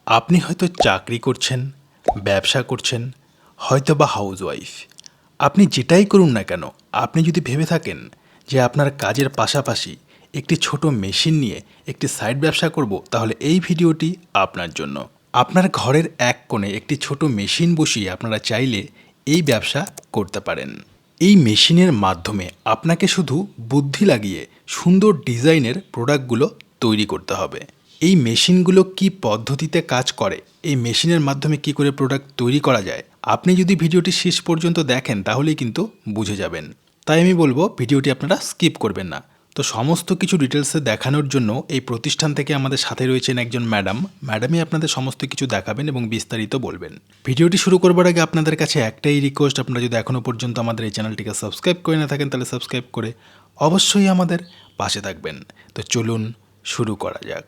আপনি হয়তো চাকরি করছেন, ব্যবসা করছেন, হয়তো বা হাউসওয়াইফ। আপনি যেটাই করুন না কেন, আপনি যদি ভেবে থাকেন যে আপনার কাজের পাশাপাশি একটি ছোট মেশিন নিয়ে একটি সাইড ব্যবসা করব, তাহলে এই ভিডিওটি আপনার জন্য। আপনার ঘরের এক কোণে একটি ছোট মেশিন বসিয়ে আপনারা চাইলে এই ব্যবসা করতে পারেন। এই মেশিনের মাধ্যমে আপনাকে শুধু বুদ্ধি লাগিয়ে সুন্দর ডিজাইনের প্রোডাক্টগুলো তৈরি করতে হবে। এই মেশিনগুলো কি পদ্ধতিতে কাজ করে, এই মেশিনের মাধ্যমে কি করে প্রোডাক্ট তৈরি করা যায়, আপনি যদি ভিডিওটি শেষ পর্যন্ত দেখেন তাহলেই কিন্তু বুঝে যাবেন। তাই আমি বলবো ভিডিওটি আপনারা স্কিপ করবেন না। তো সমস্ত কিছু ডিটেলসে দেখানোর জন্য এই প্রতিষ্ঠান থেকে আমাদের সাথে রয়েছেন একজন ম্যাডামই আপনাদের সমস্ত কিছু দেখাবেন এবং বিস্তারিত বলবেন। ভিডিওটি শুরু করবার আগে আপনাদের কাছে একটাই রিকোয়েস্ট, আপনারা যদি এখনও পর্যন্ত আমাদের এই চ্যানেলটিকে সাবস্ক্রাইব করে না থাকেন তাহলে সাবস্ক্রাইব করে অবশ্যই আমাদের পাশে থাকবেন। তো চলুন শুরু করা যাক।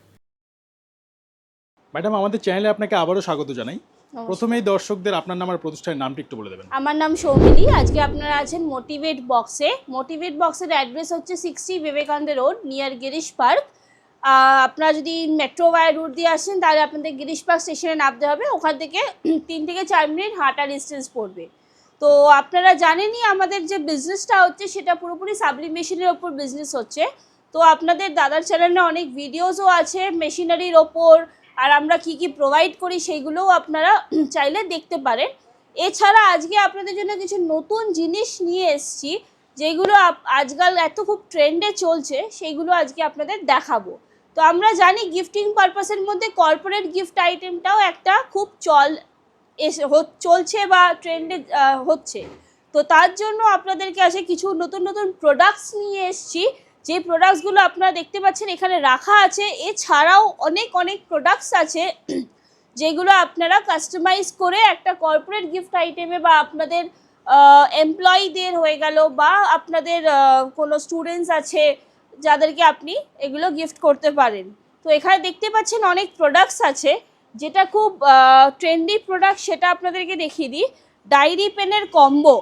ম্যাডাম, আমাদের চ্যানেলে আপনাকে আবারও স্বাগত জানাই। প্রথমেই দর্শকদের আপনার নাম আর প্রতিষ্ঠানের নামটি একটু বলে দেবেন। আমার নাম সৌমিলি। আজকে আপনারা আছেন মোটিভেট বক্সে। মোটিভেট বক্সের অ্যাড্রেস হচ্ছে 60 Vivekananda road, near Girish park. আপনারা যদি মেট্রো ওয়াই রুট দিয়ে আসেন তাহলে আপনাদের গিরিশ পার্ক স্টেশনে নামতে হবে। ওখান থেকে 3 থেকে 4 মিনিট হাঁটা ডিস্টেন্স পড়বে। তো আপনারা জানেনই আমাদের যে বিজনেসটা হচ্ছে সেটা পুরোপুরি সাবলিমেশনের ওপর বিজনেস হচ্ছে। তো আপনাদের দাদার চ্যানেলে অনেক ভিডিওসও আছে মেশিনারির ওপর, আর আমরা কি কি প্রোভাইড করি সেইগুলোও আপনারা চাইলে দেখতে পারেন। এছাড়া আজকে আপনাদের জন্য কিছু নতুন জিনিস নিয়ে এসেছি, যেগুলো আজকাল এত খুব ট্রেন্ডে চলছে, সেইগুলো আজকে আপনাদের দেখাবো। তো আমরা জানি গিফটিং পারপাসের মধ্যে কর্পোরেট গিফট আইটেমটাও একটা খুব চলছে বা ট্রেন্ডে হচ্ছে। তো তার জন্য আপনাদেরকে আছে কিছু নতুন নতুন প্রোডাক্টস নিয়ে এসেছি, যে প্রোডাক্টসগুলো আপনারা দেখতে পাচ্ছেন এখানে রাখা আছে। এছাড়াও অনেক অনেক প্রোডাক্টস আছে যেগুলো আপনারা কাস্টমাইজ করে একটা কর্পোরেট গিফট আইটেমে বা আপনাদের এমপ্লয়ীদের হয়ে গেল বা আপনাদের কোনো স্টুডেন্টস আছে যাদেরকে আপনি এগুলো গিফট করতে পারেন। তো এখানে দেখতে পাচ্ছেন অনেক প্রোডাক্টস আছে, যেটা খুব ট্রেন্ডি প্রোডাক্ট সেটা আপনাদেরকে দেখিয়ে দিই। ডায়েরি পেনের কম্বো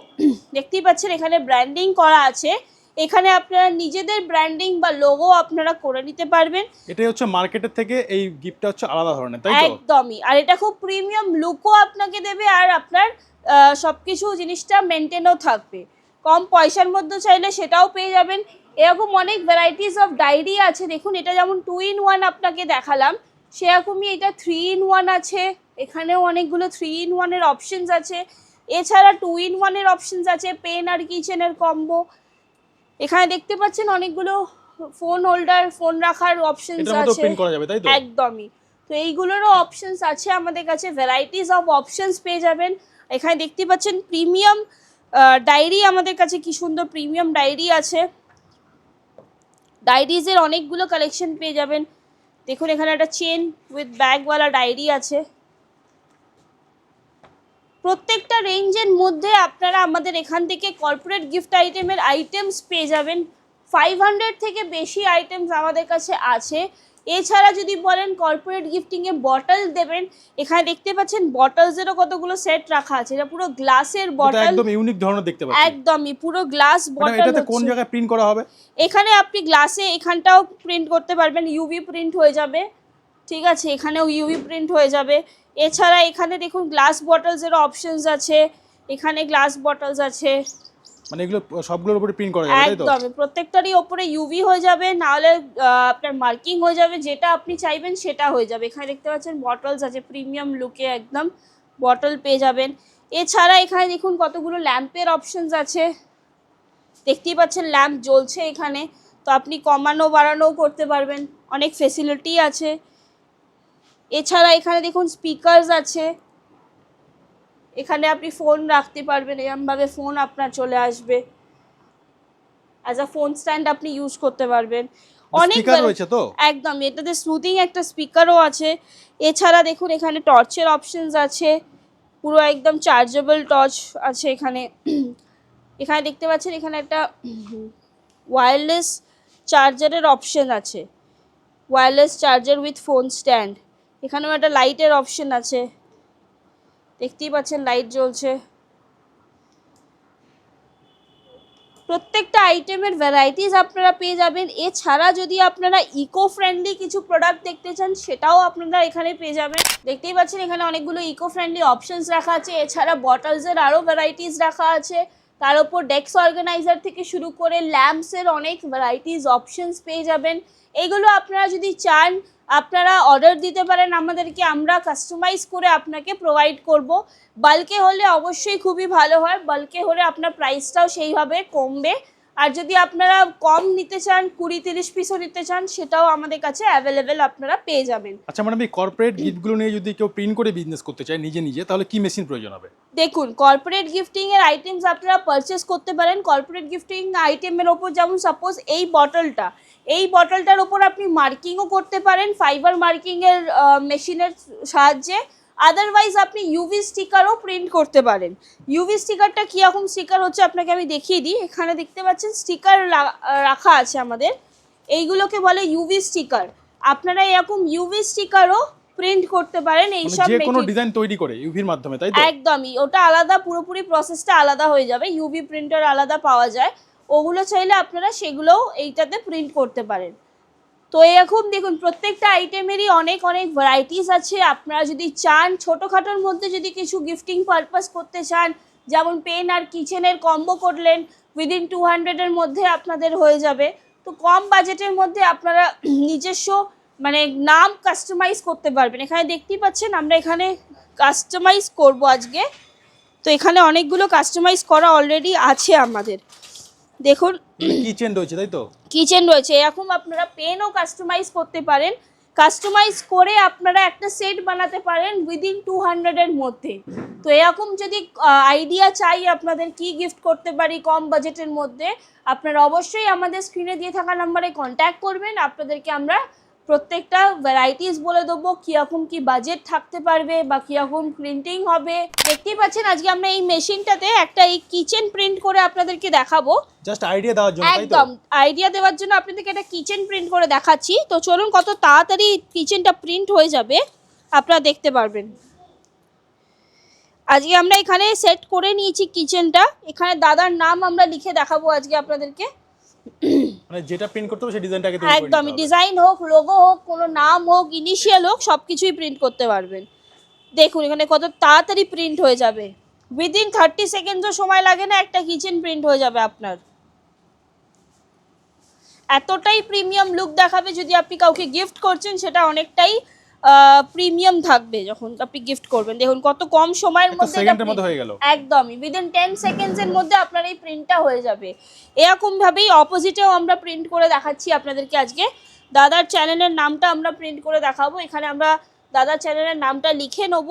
দেখতেই পাচ্ছেন, এখানে ব্র্যান্ডিং করা আছে। এখানে আপনারা নিজেদের ব্র্যান্ডিং বা লোগো আপনারা করে নিতে পারবেন। এটাই হচ্ছে মার্কেটের থেকে এই গিফটটা হচ্ছে আলাদা ধরনের, তাই তো? একদমই। আর এটা খুব প্রিমিয়াম লুকও আপনাকে দেবে, আর আপনার সবকিছু জিনিসটা মেনটেনও থাকবে। কম পয়সার মধ্যে চাইলে সেটাও পেয়ে যাবেন। এরকম অনেক ভ্যারাইটিস অফ ডায়েরি আছে। দেখুন, এটা যেমন 2 in 1 আপনাকে দেখালাম, সেরকমই এটা 3 in 1 আছে। এখানেও অনেকগুলো 3 in 1 এর অপশনস আছে। এছাড়া 2 in 1 এর অপশনস আছে, পেন আর কিচেনের কম্বো। এখানে দেখতে পাচ্ছেন অনেকগুলো ফোন হোল্ডার, ফোন রাখার অপশনস আছে। একদমই। তো এইগুলোরও অপশনস আছে আমাদের কাছে, ভ্যারাইটিস অফ অপশনস পেয়ে যাবেন। এখানে দেখতে পাচ্ছেন প্রিমিয়াম ডায়েরি, আমাদের কাছে কি সুন্দর প্রিমিয়াম ডায়েরি আছে। ডায়েরিজের অনেকগুলো কালেকশন পেয়ে যাবেন। দেখুন, এখানে একটা চেন উইথ ব্যাগওয়ালা ডায়েরি আছে। প্রত্যেকটা রেঞ্জের মধ্যে আপনারা আমাদের এখান থেকে কর্পোরেট গিফট আইটেমের আইটেমস পেয়ে যাবেন। 500 থেকে বেশি আইটেমস আমাদের কাছে আছে। এছাড়া যদি বলেন কর্পোরেট গিফটিংয়ে বটল দেবেন, এখানে দেখতে পাচ্ছেন বটলসেরও কতগুলো সেট রাখা আছে। এটা পুরো গ্লাসের বটল, একদম ইউনিক ধরনের দেখতে পাচ্ছি। একদমই পুরো গ্লাস বটল। এটাতে কোন জায়গায় প্রিন্ট করা হবে? এখানে আপনি গ্লাসে এখানটাও প্রিন্ট করতে পারবেন, ইউভি প্রিন্ট হয়ে যাবে। ঠিক আছে, এখানেও ইউভি প্রিন্ট হয়ে যাবে। এছাড়া এখানে দেখুন গ্লাস বটলসেরও অপশনস আছে। এখানে গ্লাস বটলস আছে, মানে এগুলো সবগুলোর উপরে প্রিন্ট করা যাবে, তাই তো? একদমই প্রত্যেকটারই ওপরে ইউভি হয়ে যাবে, না হলে আপনার মার্কিং হয়ে যাবে। যেটা আপনি চাইবেন সেটা হয়ে যাবে। এখানে দেখতে পাচ্ছেন বটলস আছে, প্রিমিয়াম লুকে একদম বটল পেয়ে যাবেন। এছাড়া এখানে দেখুন কতগুলো ল্যাম্পের অপশনস আছে। দেখতেই পাচ্ছেন ল্যাম্প জ্বলছে এখানে, তো আপনি কমানো বাড়ানোও করতে পারবেন, অনেক ফেসিলিটি আছে। এছাড়া এখানে দেখুন স্পিকারস আছে, এখানে আপনি ফোন রাখতে পারবেন, এরমভাবে ফোন আপনার চলে আসবে। অ্যাজ আ ফোন স্ট্যান্ড আপনি ইউজ করতে পারবেন। অনেক রয়েছে তো, একদম এটাতে স্মুথিং একটা স্পিকারও আছে। এছাড়া দেখুন এখানে টর্চের অপশনস আছে, পুরো একদম চার্জেবল টর্চ আছে এখানে। এখানে দেখতে পাচ্ছেন এখানে একটা ওয়্যারলেস চার্জারের অপশন আছে, wireless charger with phone stand. এখানেও একটা লাইটের অপশন আছে, দেখতেই পাচ্ছেন লাইট জ্বলছে। প্রত্যেকটা আইটেমের ভ্যারাইটিস আপনারা পেয়ে যাবেন। এছাড়া যদি আপনারা ইকো ফ্রেন্ডলি কিছু প্রোডাক্ট দেখতে চান সেটাও আপনারা এখানে পেয়ে যাবেন। দেখতেই পাচ্ছেন এখানে অনেকগুলো ইকো ফ্রেন্ডলি অপশনস রাখা আছে। এছাড়া বটলসের আরও ভ্যারাইটিস রাখা আছে। তার উপর ডেস্ক অর্গানাইজার থেকে শুরু করে ল্যাম্পসের অনেক ভ্যারাইটিস অপশনস পেয়ে যাবেন। এইগুলো আপনারা যদি চান আপনারা অর্ডার দিতে পারেন আমাদেরকে, আমরা কাস্টমাইজ করে আপনাকে প্রোভাইড করব। বাল্কে হলে অবশ্যই খুবই ভালো হয়, বাল্কে হলে আপনার প্রাইসটাও সেইভাবে কমবে। আর যদি আপনারা কম নিতে চান 20-30 পিসও নিতে চান সেটাও আমাদের কাছে অ্যাভেলেবেল আপনারা পেয়ে যাবেন। আচ্ছা ম্যাডাম, এই কর্পোরেট গিফটগুলো নিয়ে যদি কেউ প্রিন্ট করে বিজনেস করতে চায় নিজে নিজে, তাহলে কি মেশিন প্রয়োজন হবে? দেখুন, কর্পোরেট গিফটিংয়ের আইটেমস আপনারা পারচেস করতে পারেন। কর্পোরেট গিফটিং আইটেমের ওপর যেমন সাপোজ এই বটলটার ওপর আপনি মার্কিংও করতে পারেন ফাইবার মার্কিংয়ের মেশিনের সাহায্যে। আদারওয়াইজ আপনি ইউভি স্টিকারও প্রিন্ট করতে পারেন। ইউভি স্টিকারটা কীরকম স্টিকার হচ্ছে আপনাকে আমি দেখিয়ে দিই। এখানে দেখতে পাচ্ছেন স্টিকার রাখা আছে আমাদের, এইগুলোকে বলে ইউভি স্টিকার। আপনারা এরকম ইউভি স্টিকারও প্রিন্ট করতে পারেন। এইসব যে কোনো ডিজাইন তৈরি করে ইউভির মাধ্যমে, তাই তো? একদমই, ওটা আলাদা, পুরোপুরি প্রসেসটা আলাদা হয়ে যাবে। ইউভি প্রিন্টার আলাদা পাওয়া যায়, ওগুলো চাইলে আপনারা সেগুলোও এইটাতে প্রিন্ট করতে পারেন। তো এরকম দেখুন প্রত্যেকটা আইটেমেরই অনেক অনেক ভ্যারাইটিস আছে। আপনারা যদি চান ছোটোখাটোর মধ্যে যদি কিছু গিফটিং পারপাস করতে চান, যেমন পেন আর কিচেনের কম্বো করলেন, উইদিন 200-এর মধ্যে আপনাদের হয়ে যাবে। তো কম বাজেটের মধ্যে আপনারা নিজস্ব মানে নাম কাস্টমাইজ করতে পারবেন। এখানে দেখতেই পাচ্ছেন আমরা এখানে কাস্টমাইজ করব আজকে। তো এখানে অনেকগুলো কাস্টমাইজ করা অলরেডি আছে আমাদের। দেখুন কিচেন রয়েছে, তাই তো? কিচেন রয়েছে, এরকম আপনারা পেনও কাস্টমাইজ করতে পারেন। কাস্টমাইজ করে আপনারা একটা সেট বানাতে পারেন উইদিন 200-এর মধ্যে। তো এরকম যদি আইডিয়া চাই আপনাদের কি গিফট করতে পারি কম বাজেটের মধ্যে, আপনারা অবশ্যই আমাদের স্ক্রিনে দিয়ে থাকা নাম্বারে কন্ট্যাক্ট করবেন। আপনাদেরকে আমরা প্রত্যেকটা ভ্যারাইটিস বলে দেবো, কীরকম কি বাজেট থাকতে পারবে বা কীরকম প্রিন্টিং হবে। দেখতেই পাচ্ছেন আজকে আমরা এই মেশিনটাতে একটা এই কিচেন প্রিন্ট করে আপনাদেরকে দেখাবো, জাস্ট আইডিয়া দেওয়ার জন্য, তাই তো? একদম আইডিয়া দেওয়ার জন্য আপনাদেরকে একটা কিচেন প্রিন্ট করে দেখাচ্ছি। তো চলুন কত তাড়াতাড়ি কিচেনটা প্রিন্ট হয়ে যাবে আপনারা দেখতে পারবেন। আজকে আমরা এখানে সেট করে নিয়েছি কিচেনটা। এখানে দাদার নাম আমরা লিখে দেখাবো আজকে আপনাদেরকে। মানে যেটা প্রিন্ট করতে হবে সেই ডিজাইনটাকে তৈরি করে নিতে একদমই, হবে। ডিজাইন হোক, লোগো হোক, কোনো নাম হোক, ইনিশিয়াল হোক, সব কিছুই প্রিন্ট করতে পারবেন। দেখুন এখানে কত তাড়াতাড়ি প্রিন্ট হয়ে যাবে, উইদিন 30 সেকেন্ডও সময় লাগে না, একটা কিচেন প্রিন্ট হয়ে যাবে আপনার। এতটাই প্রিমিয়াম লুক দেখাবে। যদি আপনি কাউকে গিফট করছেন সেটা অনেকটাই প্রিমিয়াম থাকবে যখন আপনি গিফট করবেন। দেখুন কত কম সময়ের মধ্যে, সেকেন্ডের মধ্যে হয়ে গেল। একদমই উইদিন 10 সেকেন্ডসের মধ্যে আপনার এই প্রিন্টটা হয়ে যাবে। এরকমভাবেই অপোজিটেও আমরা প্রিন্ট করে দেখাচ্ছি আপনাদেরকে আজকে। দাদার চ্যানেলের নামটা আমরা প্রিন্ট করে দেখাবো। এখানে আমরা দাদার চ্যানেলের নামটা লিখে নেব।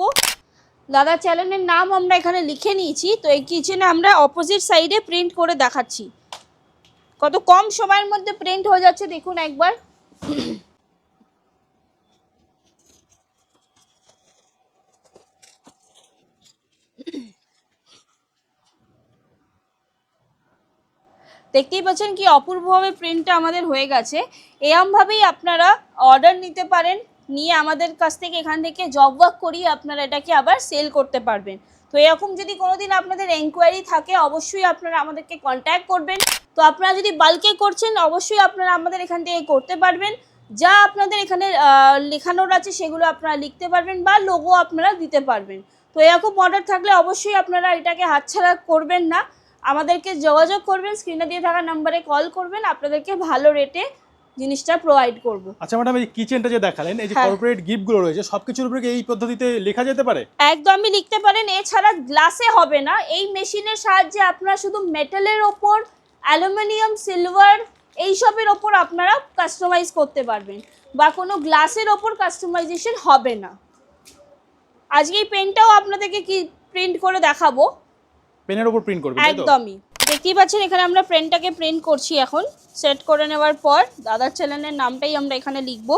দাদার চ্যানেলের নাম আমরা এখানে লিখে নিয়েছি। তো এই কিচেনে আমরা অপোজিট সাইডে প্রিন্ট করে দেখাচ্ছি। কত কম সময়ের মধ্যে প্রিন্ট হয়ে যাচ্ছে দেখুন একবার। দেখতেই পাচ্ছেন কি অপূর্বভাবে প্রিন্টটা আমাদের হয়ে গেছে। এরমভাবেই আপনারা অর্ডার নিতে পারেন, নিয়ে আমাদের কাছ থেকে এখান থেকে জব ওয়ার্ক করিয়ে আপনারা এটাকে আবার সেল করতে পারবেন। তো এরকম যদি কোনোদিন আপনাদের এনকোয়ারি থাকে অবশ্যই আপনারা আমাদেরকে কন্ট্যাক্ট করবেন। তো আপনারা যদি বাল্কে করছেন অবশ্যই আপনারা আমাদের এখান থেকে করতে পারবেন। যা আপনাদের এখানে লেখানোর আছে সেগুলো আপনারা লিখতে পারবেন বা লোগো আপনারা দিতে পারবেন। তো এরকম অর্ডার থাকলে অবশ্যই আপনারা এটাকে হাতছাড়া করবেন না, আমাদেরকে যোগাযোগ করবেন, স্ক্রিনে দিয়ে থাকা নাম্বারে কল করবেন, আপনাদেরকে ভালো রেটে জিনিসটা প্রোভাইড করব। আচ্ছা ম্যাডাম, এই কিচেনটা যে দেখালেন, এই যে কর্পোরেট গিফটগুলো রয়েছে সবকিছুর উপরে এই পদ্ধতিতে লেখা যেতে পারে? একদমই লিখতে পারেন। এছাড়া গ্লাসে হবে না, এই মেশিনের সাহায্যে আপনারা শুধু মেটালের ওপর, অ্যালুমিনিয়াম, সিলভার এইসবের ওপর আপনারা কাস্টমাইজ করতে পারবেন, বা কোনো গ্লাসের ওপর কাস্টমাইজেশন হবে না। আজকে এই পেনটাও আপনাদেরকে কি প্রিন্ট করে দেখাবো, পেনের উপর প্রিন্ট করবেন, তাই তো? একদমই। দেখতেই পাচ্ছেন এখানে আমরা পেনটাকে প্রিন্ট করছি। এখন সেট করে নেওয়ার পর দাদার চ্যানেলের নামটাই আমরা এখানে লিখব।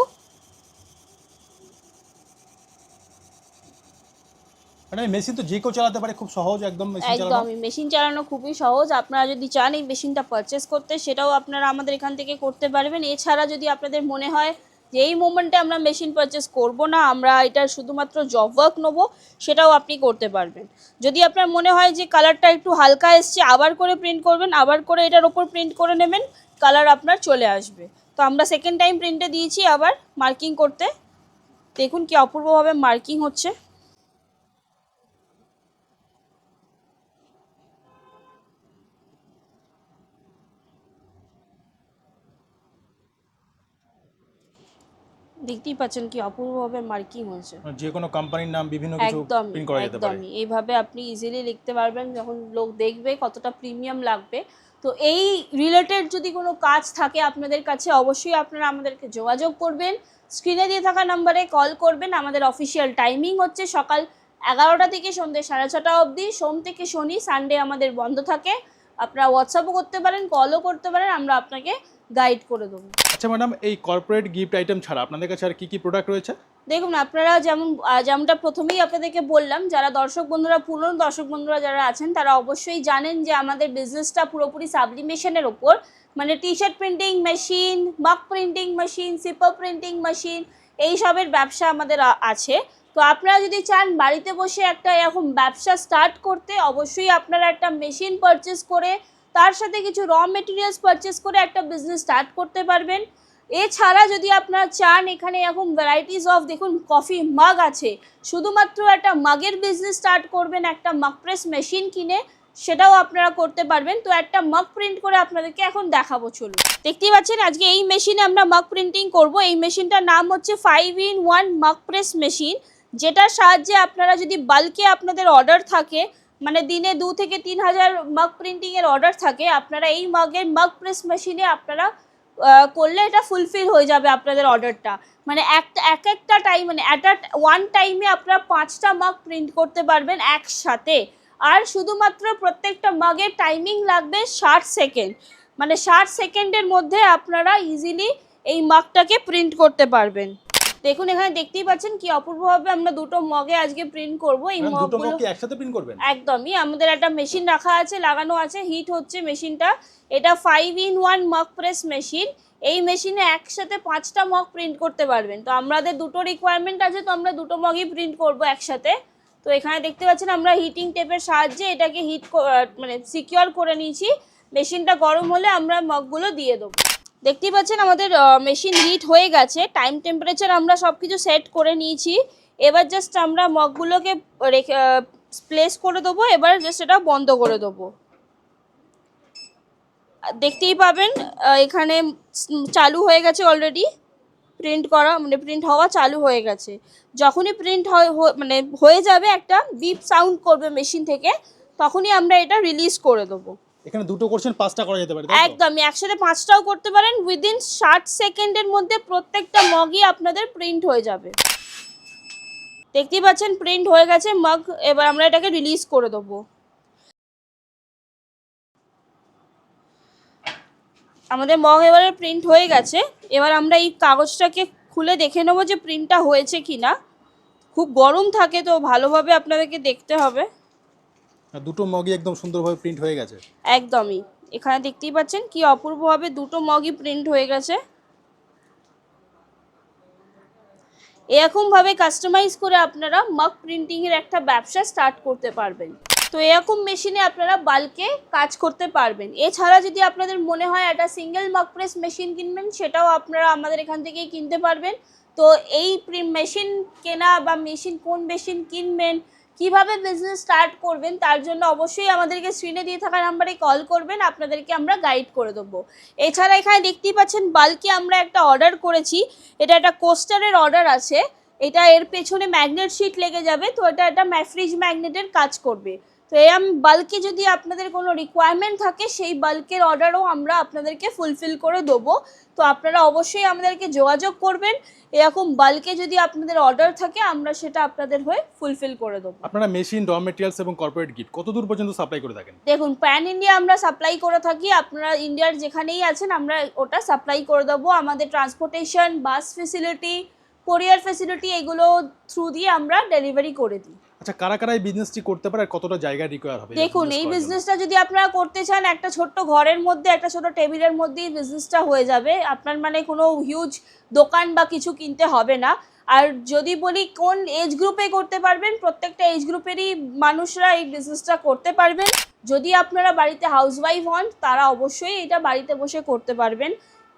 মানে মেশিন তো যে কেউ চালাতে পারে, খুব সহজ একদম মেশিন চালানো। একদমই, মেশিন চালানো খুবই সহজ। আপনারা যদি চান এই মেশিনটা পারচেস করতে সেটাও আপনারা আমাদের এখান থেকে করতে পারবেন। এছাড়া যদি আপনাদের মনে হয় যেই মোমেন্টে আমরা মেশিন পারচেস করব না, আমরা এটা শুধুমাত্র জব ওয়ার্ক নেবো, সেটাও আপনি করতে পারবেন। যদি আপনার মনে হয় যে কালারটা একটু হালকা এসছে, আবার করে প্রিন্ট করবেন, আবার করে এটার ওপর প্রিন্ট করে নেবেন, কালার আপনার চলে আসবে। তো আমরা সেকেন্ড টাইম প্রিন্টে দিয়েছি আবার মার্কিং করতে। দেখুন কি অপূর্বভাবে মার্কিং হচ্ছে। দেখতেই পাচ্ছেন কি অপূর্বভাবে মার্কিং হয়েছে। যে কোনো কোম্পানির নাম বিভিন্ন কিছু প্রিন্ট করা যেতে পারে। একদমই এইভাবে আপনি ইজিলি লিখতে পারবেন, যখন লোক দেখবে কতটা প্রিমিয়াম লাগবে। তো এই রিলেটেড যদি কোনো কাজ থাকে আপনাদের কাছে, অবশ্যই আপনারা আমাদেরকে যোগাযোগ করবেন, স্ক্রিনে দিয়ে থাকা নাম্বারে কল করবেন। আমাদের অফিসিয়াল টাইমিং হচ্ছে সকাল 11টা থেকে সন্ধ্যে 6:30 অবধি, সোম থেকে শনি, সানডে আমাদের বন্ধ থাকে। আপনারা হোয়াটসঅ্যাপও করতে পারেন, কলও করতে পারেন, আমরা আপনাকে গাইড করে দেবো। আচ্ছা ম্যাডাম, এই কর্পোরেট গিফট আইটেম ছাড়া আপনাদের কাছে আর কি কি প্রোডাক্ট রয়েছে? দেখুন, আপনারা যেমনটা প্রথমেই আপনাদেরকে বললাম, যারা দর্শক বন্ধুরা, পুরনো দর্শক বন্ধুরা যারা আছেন, তারা অবশ্যই জানেন যে আমাদের বিজনেসটা পুরোপুরি সাবলিমেশনের ওপর, মানে টি শার্ট প্রিন্টিং মেশিন, মাগ printing machine, sipper printing machine, এইসবের ব্যবসা আমাদের আছে। তো আপনারা যদি চান বাড়িতে বসে একটা এরকম ব্যবসা স্টার্ট করতে, অবশ্যই আপনারা একটা মেশিন পারচেস করে তার সাথে কিছু র মেটেরিয়ালস পারচেস করে একটা বিজনেস স্টার্ট করতে পারবেন। এছাড়া যদি আপনারা চান, এখানে এরকম ভ্যারাইটিস অফ, দেখুন কফি মাগ আছে, শুধুমাত্র একটা মাগের বিজনেস স্টার্ট করবেন একটা মাগ প্রেস মেশিন কিনে, সেটাও আপনারা করতে পারবেন। তো একটা মাগ প্রিন্ট করে আপনাদেরকে এখন দেখাবো, চলুন। দেখতেই পাচ্ছেন আজকে এই মেশিনে আমরা মাগ প্রিন্টিং করব। এই মেশিনটার নাম হচ্ছে 5-in-1 মাগ প্রেস মেশিন, যেটার সাহায্যে আপনারা যদি বাল্কে আপনাদের অর্ডার থাকে, মানে দিনে 2 থেকে 3 হাজার মাগ প্রিন্টিংয়ের অর্ডার থাকে, আপনারা এই মাগের মাগ প্রেস মেশিনে আপনারা করলে এটা ফুলফিল হয়ে যাবে আপনাদের অর্ডারটা। মানে একটা টাইম, মানে ওয়ান টাইমে আপনারা 5টা মাগ প্রিন্ট করতে পারবেন একসাথে। আর শুধুমাত্র প্রত্যেকটা মাগের টাইমিং লাগবে 60 সেকেন্ড, মানে 60 সেকেন্ডের মধ্যে আপনারা ইজিলি এই মাগটাকে প্রিন্ট করতে পারবেন। দেখুন এখানে দেখতেই পাচ্ছেন কি অপূর্বভাবে আমরা দুটো মগে আজকে প্রিন্ট করব। এই মগগুলো একসাথে প্রিন্ট করবেন? একদমই, আমাদের একটা মেশিন রাখা আছে, লাগানো আছে, হিট হচ্ছে মেশিনটা। এটা 5-in-1 মগ প্রেস মেশিন। এই মেশিনে একসাথে 5টা মগ প্রিন্ট করতে পারবেন। তো আমাদের দুটো রিকোয়ারমেন্ট আছে, তো আমরা দুটো মগই প্রিন্ট করব একসাথে। তো এখানে দেখতে পাচ্ছেন আমরা হিটিং টেপের সাহায্যে এটাকে মানে সিকিউর করে নিয়েছি। মেশিনটা গরম হলে আমরা মগগুলো দিয়ে দেবো। দেখতেই পাচ্ছেন আমাদের মেশিন হিট হয়ে গেছে, টাইম টেম্পারেচার আমরা সব কিছু সেট করে নিয়েছি। এবার জাস্ট আমরা মগগুলোকে প্লেস করে দেবো, এবার জাস্ট এটা বন্ধ করে দেবো। দেখতেই পাবেন এখানে চালু হয়ে গেছে অলরেডি প্রিন্ট করা, মানে প্রিন্ট হওয়া চালু হয়ে গেছে। যখনই প্রিন্ট মানে হয়ে যাবে, একটা বিপ সাউন্ড করবে মেশিন থেকে, তখনই আমরা এটা রিলিজ করে দেবো। এখানে দুটো করছেন, 5টা করা যেতে পারে? একদমই, একসাথে 5টাও করতে পারেন। উইদিন 60 সেকেন্ডের মধ্যে প্রত্যেকটা মগই আপনাদের প্রিন্ট হয়ে যাবে। দেখতেই পাচ্ছেন প্রিন্ট হয়ে গেছে মগ। এবার আমরা এটাকে রিলিজ করে দেবো। আমাদের মগ এবারে প্রিন্ট হয়ে গেছে। এবার আমরা এই কাগজটাকে খুলে দেখে নেবো যে প্রিন্টটা হয়েছে কি না। খুব গরম থাকে, তো ভালোভাবে আপনাদেরকে দেখতে হবে। দুটো মগই একদম সুন্দরভাবে প্রিন্ট হয়ে গেছে। একদমই, এখানে দেখতেই পাচ্ছেন কি অপূর্বভাবে দুটো মগই প্রিন্ট হয়ে গেছে। এরকমভাবে কাস্টমাইজ করে আপনারা মগ প্রিন্টিংয়ের একটা ব্যবসা স্টার্ট করতে পারবেন। তো এরকম মেশিনে আপনারা বাল্কে কাজ করতে পারবেন। এছাড়া যদি আপনাদের মনে হয় একটা সিঙ্গেল মগ প্রেস মেশিন কিনবেন, সেটাও আপনারা আমাদের এখান থেকেই কিনতে পারবেন। তো এই মেশিন কেনা বা কোন মেশিন কিনবেন, কিভাবে বিজনেস স্টার্ট করবেন, তার জন্য অবশ্যই আমাদেরকে স্ক্রিনে দিয়ে থাকা নাম্বারে কল করবেন, আপনাদেরকে আমরা গাইড করে দেবো। এছাড়া এখানে দেখতেই পাচ্ছেন বাল্কে আমরা একটা অর্ডার করেছি। এটা একটা কোস্টারের অর্ডার আছে। এটা এর পেছনে ম্যাগনেট শিট লেগে যাবে, তো এটা একটা ফ্রিজ ম্যাগনেটের কাজ করবে। তো এরকম বাল্কে যদি আপনাদের কোনো রিকোয়ারমেন্ট থাকে, সেই বাল্কের অর্ডারও আমরা আপনাদেরকে ফুলফিল করে দেবো। তো আপনারা অবশ্যই আমাদেরকে যোগাযোগ করবেন। এরকম বাল্কে যদি আপনাদের অর্ডার থাকে, আমরা সেটা আপনাদের হয়ে ফুলফিল করে দেবো। আপনারা মেশিন, র মেটেরিয়ালস এবং কর্পোরেট গিফট কত দূর পর্যন্ত সাপ্লাই করে থাকেন? দেখুন, প্যান ইন্ডিয়া আমরা সাপ্লাই করে থাকি। আপনারা ইন্ডিয়ার যেখানেই আছেন আমরা ওটা সাপ্লাই করে দেবো। আমাদের ট্রান্সপোর্টেশন, বাস ফেসিলিটি, কোরিয়ার ফেসিলিটি এগুলো থ্রু দিয়ে আমরা ডেলিভারি করে দিই। আচ্ছা, কারা কারা এই বিজনেসটি করতে পারে আর কতটা জায়গা রিকোয়ার হবে? দেখুন, এই বিজনেসটা যদি আপনারা করতে চান, একটা ছোট্ট ঘরের মধ্যে, একটা ছোট টেবিলের মধ্যেই বিজনেসটা হয়ে যাবে। আপনার মানে কোনো হিউজ দোকান বা কিছু কিনতে হবে না। আর যদি বলি কোন এজ গ্রুপে করতে পারবেন, প্রত্যেকটা এজ গ্রুপেরই মানুষরা এই বিজনেসটা করতে পারবেন। যদি আপনারা বাড়িতে হাউসওয়াইফ হন, তারা অবশ্যই এটা বাড়িতে বসে করতে পারবেন।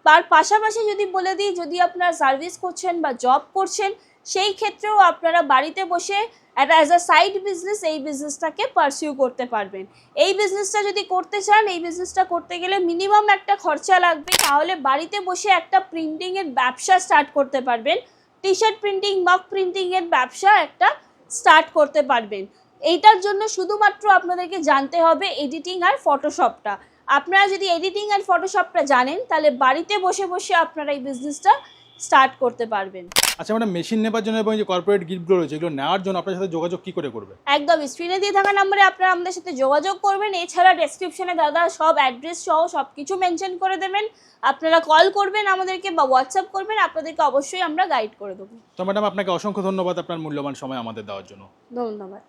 তার পাশাপাশি যদি বলে দিই, যদি আপনারা সার্ভিস করছেন বা জব করছেন, সেই ক্ষেত্রেও আপনারা বাড়িতে বসে অ্যাজ আ সাইড বিজনেস এই বিজনেসটাকে পারসিউ করতে পারবেন। এই বিজনেসটা যদি করতে চান, এই বিজনেসটা করতে গেলে মিনিমাম একটা খরচা লাগবে, তাহলে বাড়িতে বসে একটা প্রিন্টিংয়ের ব্যবসা স্টার্ট করতে পারবেন। টি শার্ট প্রিন্টিং, মগ প্রিন্টিংয়ের ব্যবসা একটা স্টার্ট করতে পারবেন। এইটার জন্য শুধুমাত্র আপনাদেরকে জানতে হবে এডিটিং আর ফটোশপটা। আপনারা যদি এডিটিং আর ফটোশপটা জানেন, তাহলে বাড়িতে বসে বসে আপনারা এই বিজনেসটা স্টার্ট করতে পারবেন। আচ্ছা ম্যাডাম, মেশিন নেবার জন্য এবং যে কর্পোরেট গিফটগুলো রয়েছে এগুলো নেওয়ার জন্য আপনার সাথে যোগাযোগ কি করে করবে? একদম স্ক্রিনে দিয়ে থাকা নাম্বারে আপনারা আমাদের সাথে যোগাযোগ করবেন। এছাড়া ডেসক্রিপশনে দাদা সব অ্যাড্রেস সহ সব কিছু মেনশন করে দেবেন। আপনারা কল করবেন আমাদেরকে বা হোয়াটসঅ্যাপ করবেন, আপনাদেরকে অবশ্যই আমরা গাইড করে দেবো। তো ম্যাডাম, আপনাকে অসংখ্য ধন্যবাদ আপনার মূল্যবান সময় আমাদের দেওয়ার জন্য। ধন্যবাদ।